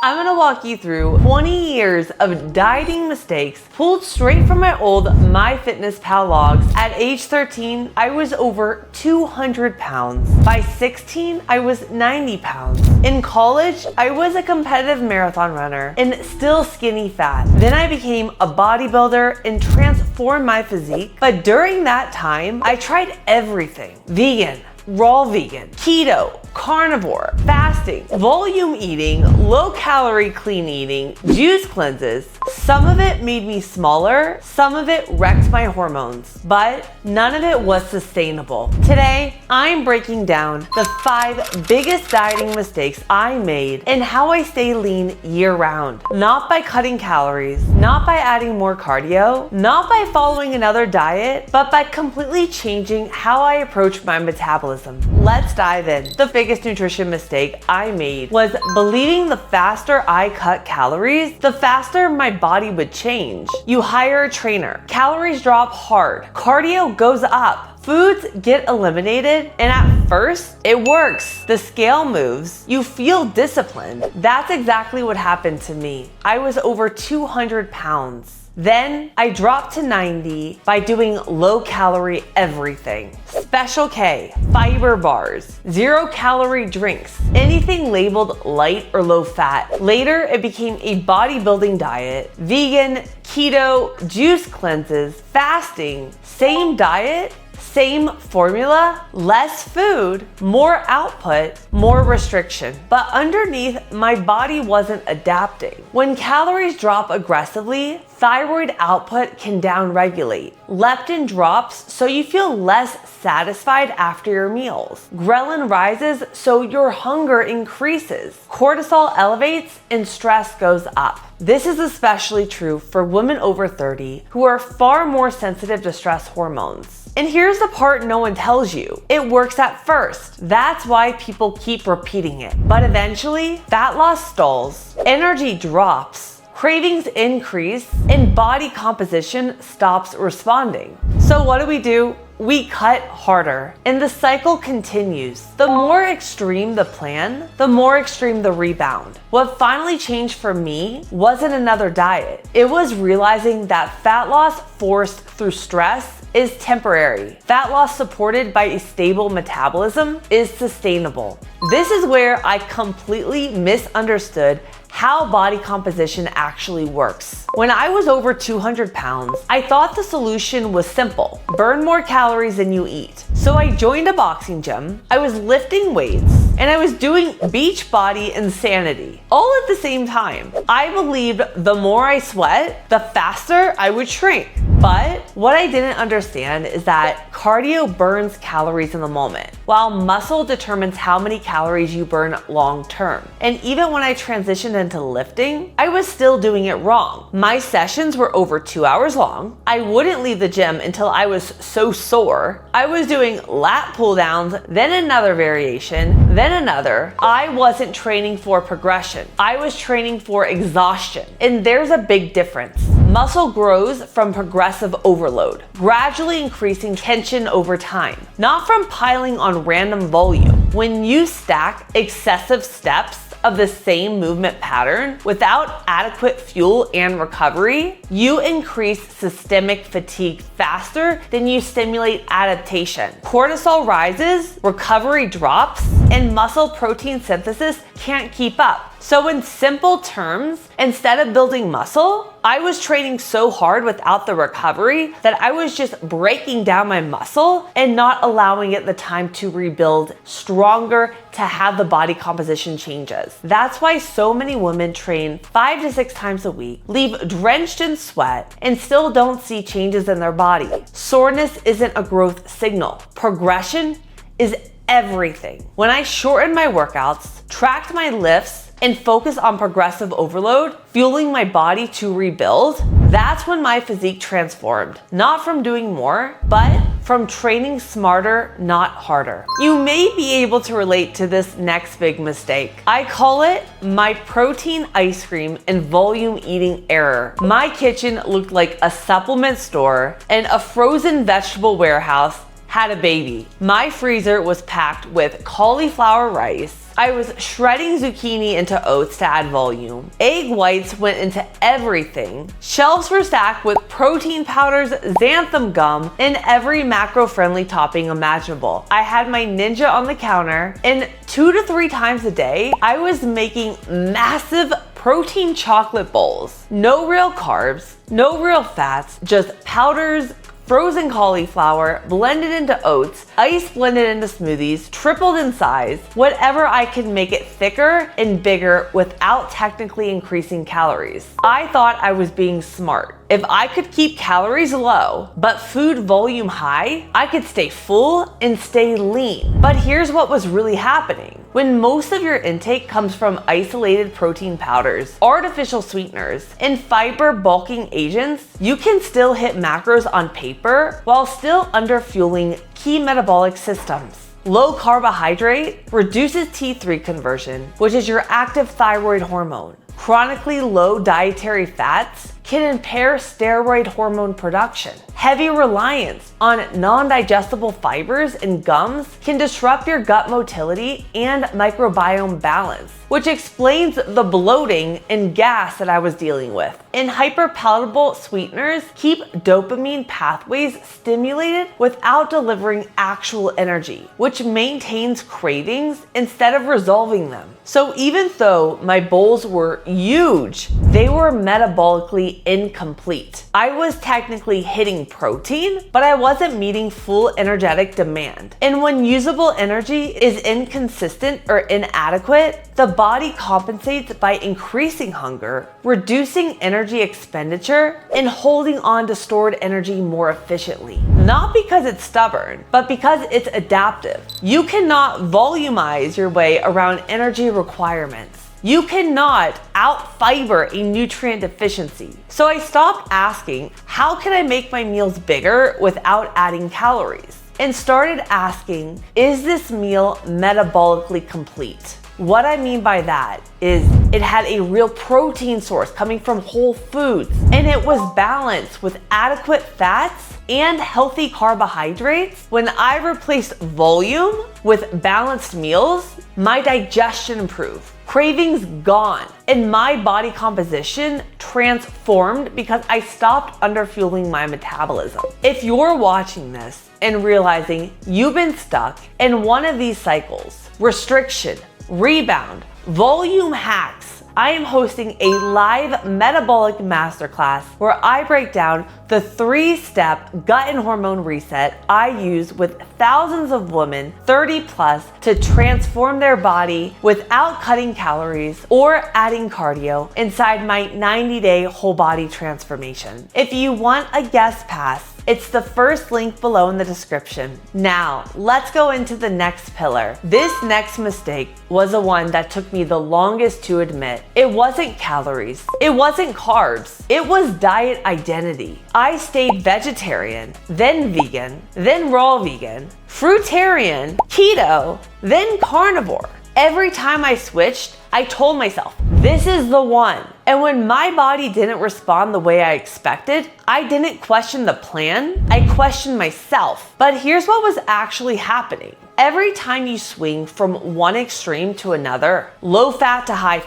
I'm gonna walk you through 20 years of dieting mistakes pulled straight from my old MyFitnessPal logs. At age 13, I was over 200 pounds. By 16, I was 90 pounds. In college, I was a competitive marathon runner and still skinny fat. Then I became a bodybuilder and transformed my physique. But during that time, I tried everything. Vegan, raw vegan, keto, carnivore, fasting, volume eating, low calorie clean eating, juice cleanses. Some of it made me smaller, some of it wrecked my hormones, but none of it was sustainable. Today, I'm breaking down the 5 biggest dieting mistakes I made and how I stay lean year round. Not by cutting calories, not by adding more cardio, not by following another diet, but by completely changing how I approach my metabolism. Let's dive in. The biggest nutrition mistake I made was believing the faster I cut calories, the faster my body would change. You hire a trainer, calories drop hard, cardio goes up, foods get eliminated, and at first, it works. The scale moves, you feel disciplined. That's exactly what happened to me. I was over 200 pounds. Then I dropped to 90 by doing low calorie everything. Special K, fiber bars, 0 calorie drinks, anything labeled light or low fat. Later, it became a bodybuilding diet, vegan, keto, juice cleanses, fasting, same diet, same formula, less food, more output, more restriction. But underneath, my body wasn't adapting. When calories drop aggressively, thyroid output can downregulate. Leptin drops, so you feel less satisfied after your meals. Ghrelin rises, so your hunger increases. Cortisol elevates and stress goes up. This is especially true for women over 30 who are far more sensitive to stress hormones. And here's the part no one tells you. It works at first. That's why people keep repeating it. But eventually, fat loss stalls, energy drops, cravings increase, and body composition stops responding. So what do? We cut harder, and the cycle continues. The more extreme the plan, the more extreme the rebound. What finally changed for me wasn't another diet. It was realizing that fat loss forced through stress is temporary. Fat loss supported by a stable metabolism is sustainable. This is where I completely misunderstood how body composition actually works. When I was over 200 pounds, I thought the solution was simple: burn more calories than you eat. So I joined a boxing gym, I was lifting weights, and I was doing beach body insanity, all at the same time. I believed the more I sweat, the faster I would shrink. But what I didn't understand is that cardio burns calories in the moment, while muscle determines how many calories you burn long term. And even when I transitioned into lifting, I was still doing it wrong. My sessions were over 2 hours long. I wouldn't leave the gym until I was so sore. I was doing lat pull downs, then another variation, then another. I wasn't training for progression. I was training for exhaustion. And there's a big difference. Muscle grows from progressive overload, gradually increasing tension over time, not from piling on random volume. When you stack excessive steps of the same movement pattern without adequate fuel and recovery, you increase systemic fatigue faster than you stimulate adaptation. Cortisol rises, recovery drops, and muscle protein synthesis can't keep up. So in simple terms, instead of building muscle, I was training so hard without the recovery that I was just breaking down my muscle and not allowing it the time to rebuild stronger to have the body composition changes. That's why so many women train 5 to 6 times a week, leave drenched in sweat, and still don't see changes in their body. Soreness isn't a growth signal. Progression is everything. When I shortened my workouts, tracked my lifts, and focus on progressive overload, fueling my body to rebuild, that's when my physique transformed. Not from doing more, but from training smarter, not harder. You may be able to relate to this next big mistake. I call it my protein ice cream and volume eating error. My kitchen looked like a supplement store and a frozen vegetable warehouse had a baby. My freezer was packed with cauliflower rice. I was shredding zucchini into oats to add volume. Egg whites went into everything. Shelves were stacked with protein powders, xanthan gum, and every macro-friendly topping imaginable. I had my Ninja on the counter, and 2 to 3 times a day, I was making massive protein chocolate bowls. No real carbs, no real fats, just powders, frozen cauliflower, blended into oats, ice blended into smoothies, tripled in size, whatever I could make it thicker and bigger without technically increasing calories. I thought I was being smart. If I could keep calories low, but food volume high, I could stay full and stay lean. But here's what was really happening. When most of your intake comes from isolated protein powders, artificial sweeteners, and fiber bulking agents, you can still hit macros on paper while still underfueling key metabolic systems. Low carbohydrate reduces T3 conversion, which is your active thyroid hormone. Chronically low dietary fats can impair steroid hormone production. Heavy reliance on non-digestible fibers and gums can disrupt your gut motility and microbiome balance, which explains the bloating and gas that I was dealing with. And hyperpalatable sweeteners keep dopamine pathways stimulated without delivering actual energy, which maintains cravings instead of resolving them. So even though my bowls were huge, they were metabolically incomplete. I was technically hitting protein, but I wasn't meeting full energetic demand. And when usable energy is inconsistent or inadequate, the body compensates by increasing hunger, reducing energy expenditure, and holding on to stored energy more efficiently. Not because it's stubborn, but because it's adaptive. You cannot volumize your way around energy requirements. You cannot out-fiber a nutrient deficiency. So I stopped asking, how can I make my meals bigger without adding calories? And started asking, is this meal metabolically complete? What I mean by that is it had a real protein source coming from whole foods, and it was balanced with adequate fats and healthy carbohydrates. When I replaced volume with balanced meals, my digestion improved, cravings gone, and my body composition transformed because I stopped underfueling my metabolism. If you're watching this and realizing you've been stuck in one of these cycles, restriction, rebound, volume hacks, I am hosting a live metabolic masterclass where I break down the 3-step gut and hormone reset I use with thousands of women 30 plus to transform their body without cutting calories or adding cardio inside my 90-day whole body transformation. If you want a guest pass, it's the first link below in the description. Now, let's go into the next pillar. This next mistake was the one that took me the longest to admit. It wasn't calories. It wasn't carbs. It was diet identity. I stayed vegetarian, then vegan, then raw vegan, fruitarian, keto, then carnivore. Every time I switched, I told myself, this is the one. And when my body didn't respond the way I expected, I didn't question the plan, I questioned myself. But here's what was actually happening. Every time you swing from one extreme to another, low fat to high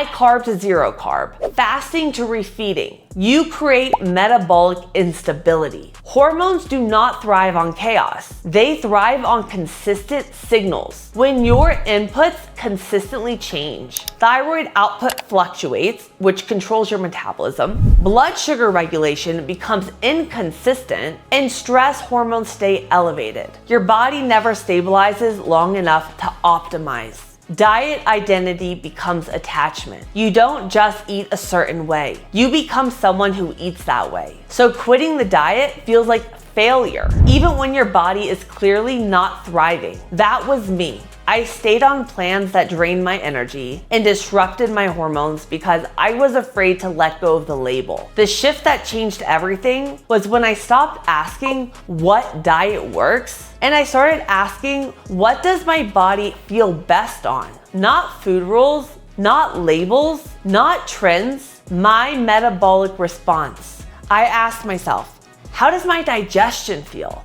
carb to zero carb, fasting to refeeding, you create metabolic instability. Hormones do not thrive on chaos. They thrive on consistent signals. When your inputs consistently change, thyroid output fluctuates, which controls your metabolism, blood sugar regulation becomes inconsistent, and stress hormones stay elevated. Your body never stabilizes long enough to optimize. Diet identity becomes attachment. You don't just eat a certain way. You become someone who eats that way. So quitting the diet feels like failure, even when your body is clearly not thriving. That was me. I stayed on plans that drained my energy and disrupted my hormones because I was afraid to let go of the label. The shift that changed everything was when I stopped asking what diet works and I started asking, what does my body feel best on? Not food rules, not labels, not trends, my metabolic response. I asked myself, how does my digestion feel?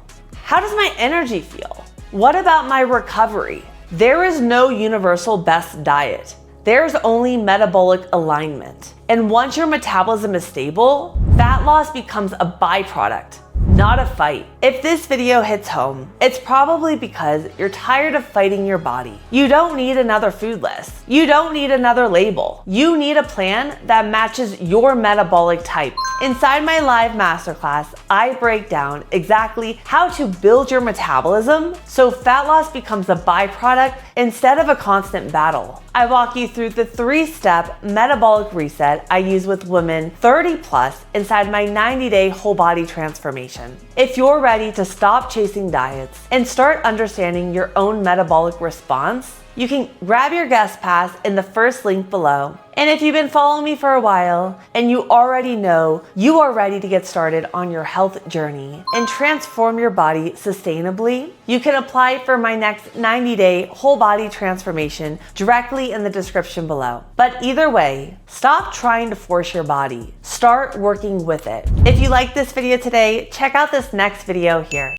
How does my energy feel? What about my recovery? There is no universal best diet. There's only metabolic alignment. And once your metabolism is stable, fat loss becomes a byproduct, not a fight. If this video hits home, it's probably because you're tired of fighting your body. You don't need another food list. You don't need another label. You need a plan that matches your metabolic type. Inside my live masterclass, I break down exactly how to build your metabolism so fat loss becomes a byproduct instead of a constant battle. I walk you through the 3-step metabolic reset I use with women 30 plus inside my 90-day whole body transformation. If you're ready to stop chasing diets and start understanding your own metabolic response, you can grab your guest pass in the first link below. And if you've been following me for a while and you already know you are ready to get started on your health journey and transform your body sustainably, you can apply for my next 90-day whole body transformation directly in the description below. But either way, stop trying to force your body. Start working with it. If you like this video today, check out this next video here.